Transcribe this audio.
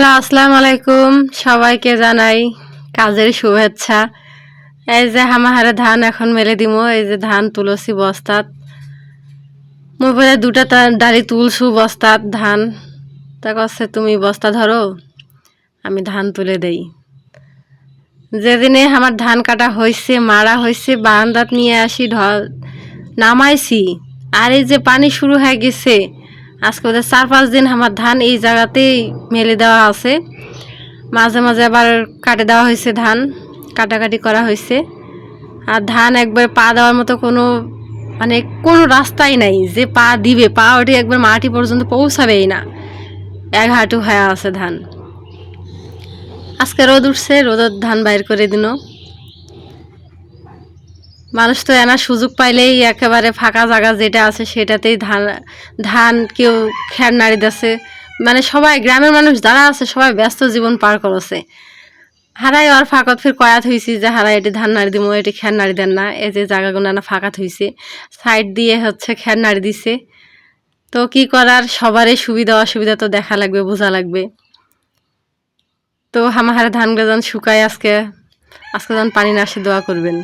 Hello, আসসালামু আলাইকুম। সবাইকে জানাই কাজের শুভেচ্ছা। এই যে হামাহারে ধান এখন মেলে দিমো। এই যে ধান তুলসি বস্তাত। মুই বলে দুটা ডালি তুলছু বস্তাত ধান। তা কচ্ছে তুমি বস্তা ধরো, আমি ধান তুলে দেই। যেদিনে আমার ধান কাটা হয়েছে, মারা হয়েছে, বারান্দাত নিয়ে আসি নামাইছি। আর এই যে পানি শুরু হয়ে গেছে, আজকে ওদের 4-5 দিন আমার ধান এই জায়গাতেই মেলে দেওয়া আছে। মাঝে মাঝে আবার কাটে দেওয়া হয়েছে, ধান কাটাকাটি করা হয়েছে। আর ধান একবার পা দেওয়ার মতো কোনো রাস্তাই নাই যে পা দিবে, পা ওঠে একবার মাটি পর্যন্ত পৌঁছাবেই না, এক হাঁটু হয়ে আছে ধান। আজকে রোদ উঠছে, রোদের ধান বাইর করে দিল। মানুষ তো এনার সুযোগ পাইলেই একেবারে ফাঁকা জায়গা যেটা আছে সেটাতেই ধান ধান কেউ খ্যার নাড়ি দিচ্ছে। সবাই গ্রামের মানুষ যারা আছে সবাই ব্যস্ত জীবন পার করছে। হারাই আর ফাঁকত ফির কয়াত হয়েছি যে হারাই এটি ধান নাড়ি দিব, এটি খ্যার নাড়ি দেন না। এই যে জায়গাগুলো না ফাঁকাত হয়েছে, সাইড দিয়ে খ্যার নাড়ি দিছে। তো কি করার, সবারই সুবিধা অসুবিধা তো দেখা লাগবে, বোঝা লাগবে। তো হামাহারে ধানগুলো যখন শুকায় আজকে যখন পানি না আসে দোয়া করবেন।